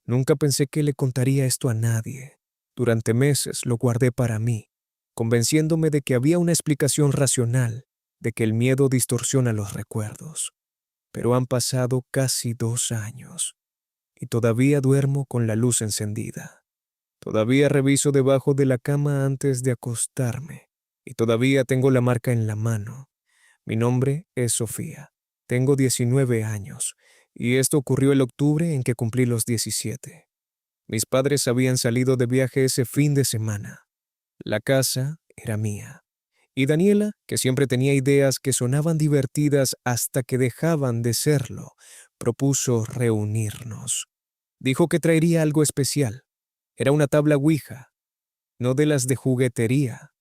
Nunca pensé que le contaría esto a nadie. Durante meses lo guardé para mí, convenciéndome de que había una explicación racional, de que el miedo distorsiona los recuerdos. Pero han pasado casi 2 años y todavía duermo con la luz encendida. Todavía reviso debajo de la cama antes de acostarme y todavía tengo la marca en la mano. Mi nombre es Sofía. Tengo 19 años y esto ocurrió el octubre en que cumplí los 17. Mis padres habían salido de viaje ese fin de semana. La casa era mía. Y Daniela, que siempre tenía ideas que sonaban divertidas hasta que dejaban de serlo, propuso reunirnos. Dijo que traería algo especial. Era una tabla Ouija, no de las de juguetería.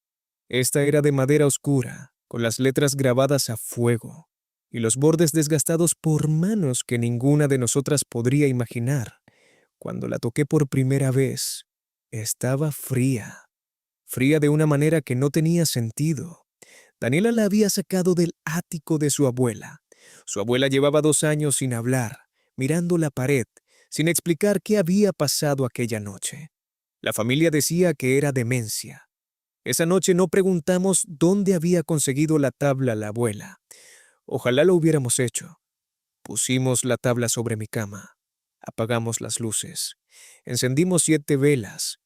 Esta era de madera oscura, con las letras grabadas a fuego y los bordes desgastados por manos que ninguna de nosotras podría imaginar. Cuando la toqué por primera vez, estaba fría, fría de una manera que no tenía sentido. Daniela la había sacado del ático de su abuela. Su abuela llevaba 2 años sin hablar, mirando la pared, sin explicar qué había pasado aquella noche. La familia decía que era demencia. Esa noche no preguntamos dónde había conseguido la tabla la abuela. Ojalá lo hubiéramos hecho. Pusimos la tabla sobre mi cama. Apagamos las luces. Encendimos 7 velas.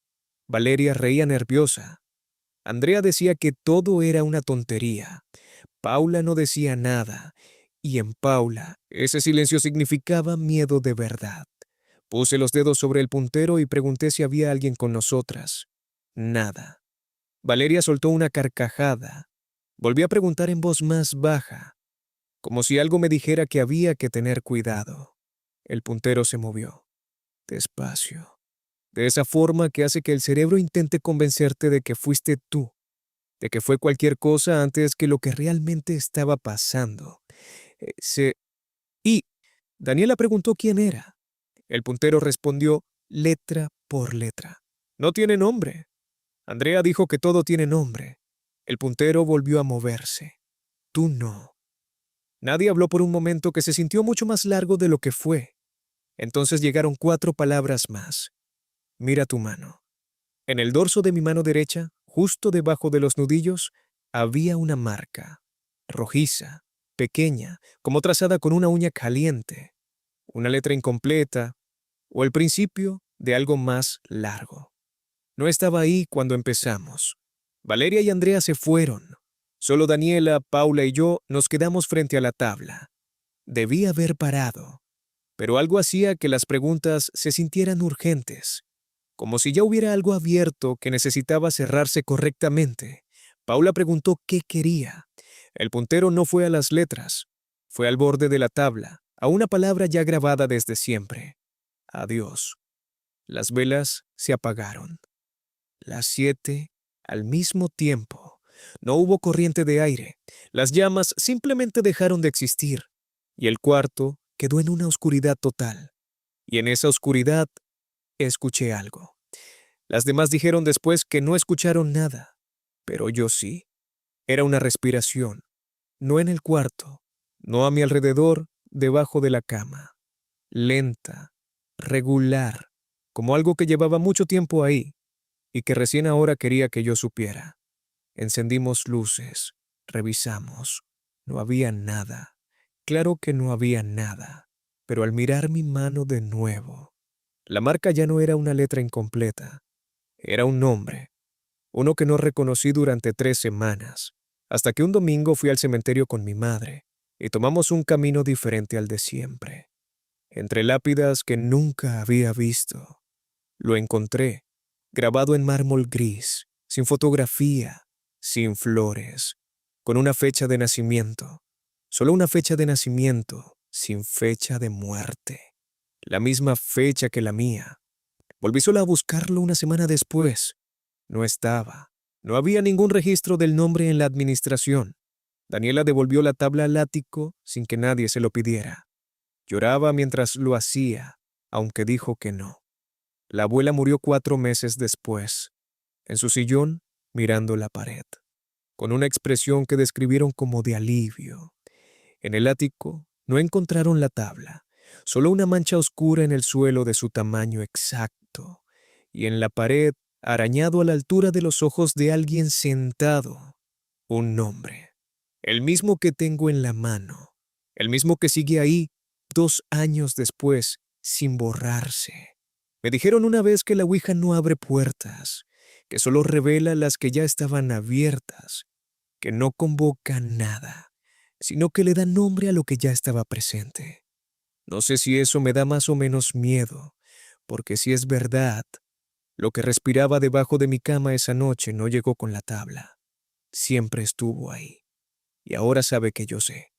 Valeria reía nerviosa. Andrea decía que todo era una tontería. Paula no decía nada. Y en Paula, ese silencio significaba miedo de verdad. Puse los dedos sobre el puntero y pregunté si había alguien con nosotras. Nada. Valeria soltó una carcajada. Volví a preguntar en voz más baja, como si algo me dijera que había que tener cuidado. El puntero se movió, despacio, de esa forma que hace que el cerebro intente convencerte de que fuiste tú, de que fue cualquier cosa antes que lo que realmente estaba pasando. Y Daniela preguntó quién era. El puntero respondió letra por letra. No tiene nombre. Andrea dijo que todo tiene nombre. El puntero volvió a moverse. Tú no. Nadie habló por un momento que se sintió mucho más largo de lo que fue. Entonces llegaron 4 palabras más. Mira tu mano. En el dorso de mi mano derecha, justo debajo de los nudillos, había una marca. Rojiza, pequeña, como trazada con una uña caliente. Una letra incompleta, o el principio de algo más largo. No estaba ahí cuando empezamos. Valeria y Andrea se fueron. Solo Daniela, Paula y yo nos quedamos frente a la tabla. Debí haber parado, pero algo hacía que las preguntas se sintieran urgentes, como si ya hubiera algo abierto que necesitaba cerrarse correctamente. Paula preguntó qué quería. El puntero no fue a las letras, fue al borde de la tabla, a una palabra ya grabada desde siempre. Adiós. Las velas se apagaron. Las 7 al mismo tiempo. No hubo corriente de aire. Las llamas simplemente dejaron de existir. Y el cuarto quedó en una oscuridad total. Y en esa oscuridad escuché algo. Las demás dijeron después que no escucharon nada. Pero yo sí. Era una respiración. No en el cuarto. No a mi alrededor, debajo de la cama. Lenta. Regular. Como algo que llevaba mucho tiempo ahí y que recién ahora quería que yo supiera. Encendimos luces, revisamos. No había nada. Claro que no había nada. Pero al mirar mi mano de nuevo, la marca ya no era una letra incompleta. Era un nombre, uno que no reconocí durante 3 semanas, hasta que un domingo fui al cementerio con mi madre y tomamos un camino diferente al de siempre. Entre lápidas que nunca había visto, lo encontré grabado en mármol gris, sin fotografía, sin flores, con una fecha de nacimiento, solo una fecha de nacimiento, sin fecha de muerte. La misma fecha que la mía. Volví sola a buscarlo una semana después. No estaba. No había ningún registro del nombre en la administración. Daniela devolvió la tabla al ático sin que nadie se lo pidiera. Lloraba mientras lo hacía, aunque dijo que no. La abuela murió 4 meses después, en su sillón, mirando la pared, con una expresión que describieron como de alivio. En el ático no encontraron la tabla, Solo una mancha oscura en el suelo de su tamaño exacto, y en la pared, arañado a la altura de los ojos de alguien sentado, un nombre. El mismo que tengo en la mano, el mismo que sigue ahí 2 años después, sin borrarse. Me dijeron una vez que la Ouija no abre puertas, que solo revela las que ya estaban abiertas, que no convoca nada, sino que le da nombre a lo que ya estaba presente. No sé si eso me da más o menos miedo, porque si es verdad, lo que respiraba debajo de mi cama esa noche no llegó con la tabla. Siempre estuvo ahí. Y ahora sabe que yo sé.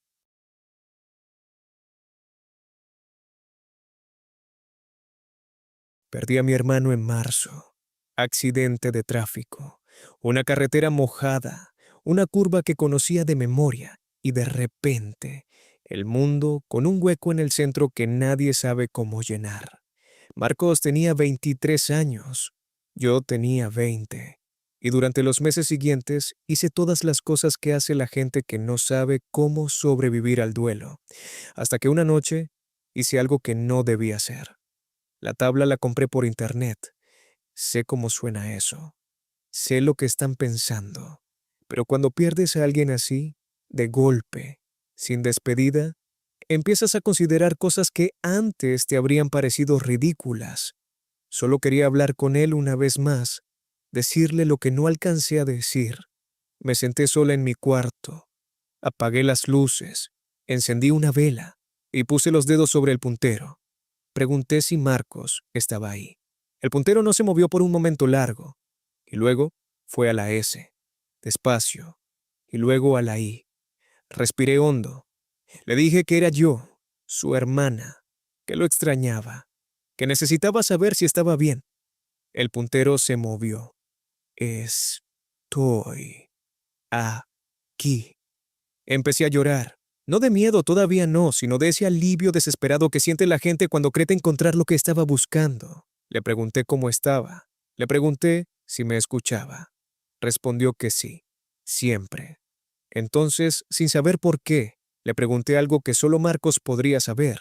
Perdí a mi hermano en marzo. Accidente de tráfico. Una carretera mojada. Una curva que conocía de memoria. Y de repente, el mundo con un hueco en el centro que nadie sabe cómo llenar. Marcos tenía 23 años. Yo tenía 20. Y durante los meses siguientes hice todas las cosas que hace la gente que no sabe cómo sobrevivir al duelo. Hasta que una noche hice algo que no debía hacer. La tabla la compré por internet. Sé cómo suena eso. Sé lo que están pensando. Pero cuando pierdes a alguien así, de golpe, sin despedida, empiezas a considerar cosas que antes te habrían parecido ridículas. Solo quería hablar con él una vez más, decirle lo que no alcancé a decir. Me senté sola en mi cuarto, apagué las luces, encendí una vela y puse los dedos sobre el puntero. Pregunté si Marcos estaba ahí. El puntero no se movió por un momento largo, y luego fue a la S, despacio, y luego a la I. Respiré hondo. Le dije que era yo, su hermana, que lo extrañaba, que necesitaba saber si estaba bien. El puntero se movió. Estoy aquí. Empecé a llorar. No de miedo, todavía no, sino de ese alivio desesperado que siente la gente cuando cree encontrar lo que estaba buscando. Le pregunté cómo estaba. Le pregunté si me escuchaba. Respondió que sí, siempre. Entonces, sin saber por qué, le pregunté algo que solo Marcos podría saber.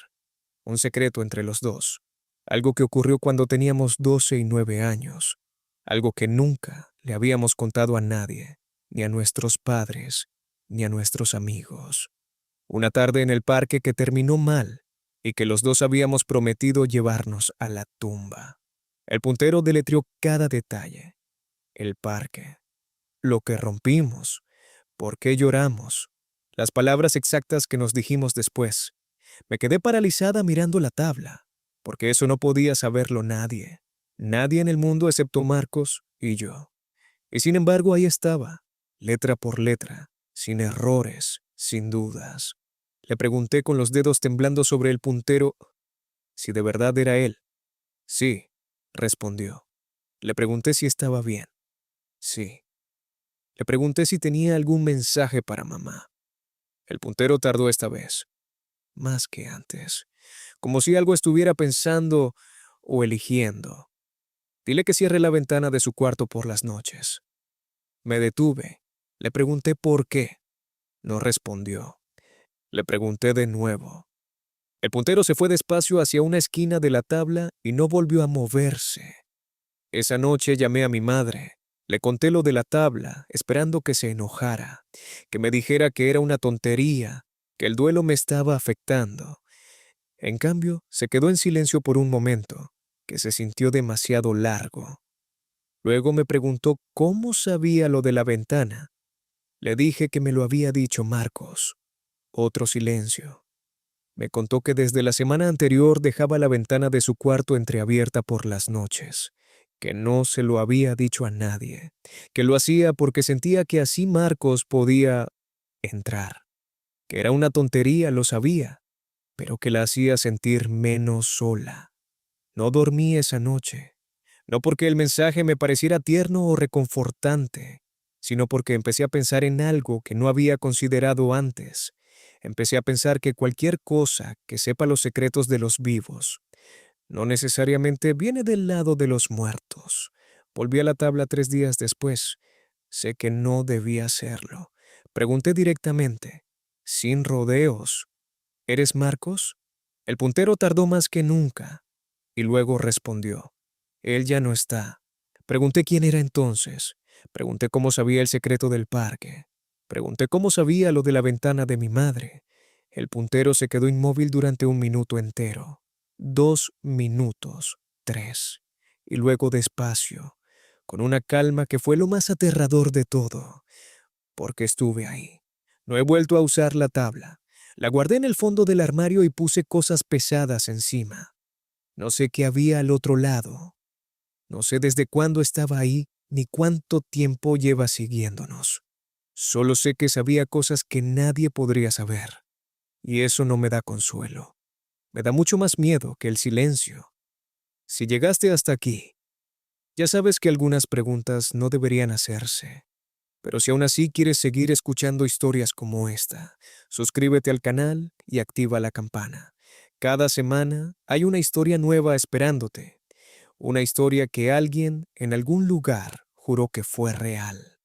Un secreto entre los dos. Algo que ocurrió cuando teníamos 12 y 9 años. Algo que nunca le habíamos contado a nadie, ni a nuestros padres, ni a nuestros amigos. Una tarde en el parque que terminó mal y que los dos habíamos prometido llevarnos a la tumba. El puntero deletreó cada detalle. El parque. Lo que rompimos. ¿Por qué lloramos? Las palabras exactas que nos dijimos después. Me quedé paralizada mirando la tabla, porque eso no podía saberlo nadie. Nadie en el mundo excepto Marcos y yo. Y sin embargo ahí estaba, letra por letra, sin errores, sin dudas. Le pregunté con los dedos temblando sobre el puntero si de verdad era él. Sí, respondió. Le pregunté si estaba bien. Sí. Le pregunté si tenía algún mensaje para mamá. El puntero tardó esta vez, más que antes, como si algo estuviera pensando o eligiendo. Dile que cierre la ventana de su cuarto por las noches. Me detuve. Le pregunté por qué. No respondió. Le pregunté de nuevo. El puntero se fue despacio hacia una esquina de la tabla y no volvió a moverse. Esa noche llamé a mi madre. Le conté lo de la tabla, esperando que se enojara, que me dijera que era una tontería, que el duelo me estaba afectando. En cambio, se quedó en silencio por un momento, que se sintió demasiado largo. Luego me preguntó cómo sabía lo de la ventana. Le dije que me lo había dicho Marcos. Otro silencio. Me contó que desde la semana anterior dejaba la ventana de su cuarto entreabierta por las noches, que no se lo había dicho a nadie, que lo hacía porque sentía que así Marcos podía entrar, que era una tontería, lo sabía, pero que la hacía sentir menos sola. No dormí esa noche, no porque el mensaje me pareciera tierno o reconfortante, sino porque empecé a pensar en algo que no había considerado antes. Empecé a pensar que cualquier cosa que sepa los secretos de los vivos no necesariamente viene del lado de los muertos. Volví a la tabla 3 días después. Sé que no debía hacerlo. Pregunté directamente, sin rodeos. ¿Eres Marcos? El puntero tardó más que nunca y luego respondió. Él ya no está. Pregunté quién era entonces. Pregunté cómo sabía el secreto del parque. Pregunté cómo sabía lo de la ventana de mi madre. El puntero se quedó inmóvil durante 1 minuto entero. 2 minutos, 3. Y luego despacio, con una calma que fue lo más aterrador de todo, porque estuve ahí. No he vuelto a usar la tabla. La guardé en el fondo del armario y puse cosas pesadas encima. No sé qué había al otro lado. No sé desde cuándo estaba ahí ni cuánto tiempo lleva siguiéndonos. Solo sé que sabía cosas que nadie podría saber. Y eso no me da consuelo. Me da mucho más miedo que el silencio. Si llegaste hasta aquí, ya sabes que algunas preguntas no deberían hacerse. Pero si aún así quieres seguir escuchando historias como esta, suscríbete al canal y activa la campana. Cada semana hay una historia nueva esperándote. Una historia que alguien en algún lugar juró que fue real.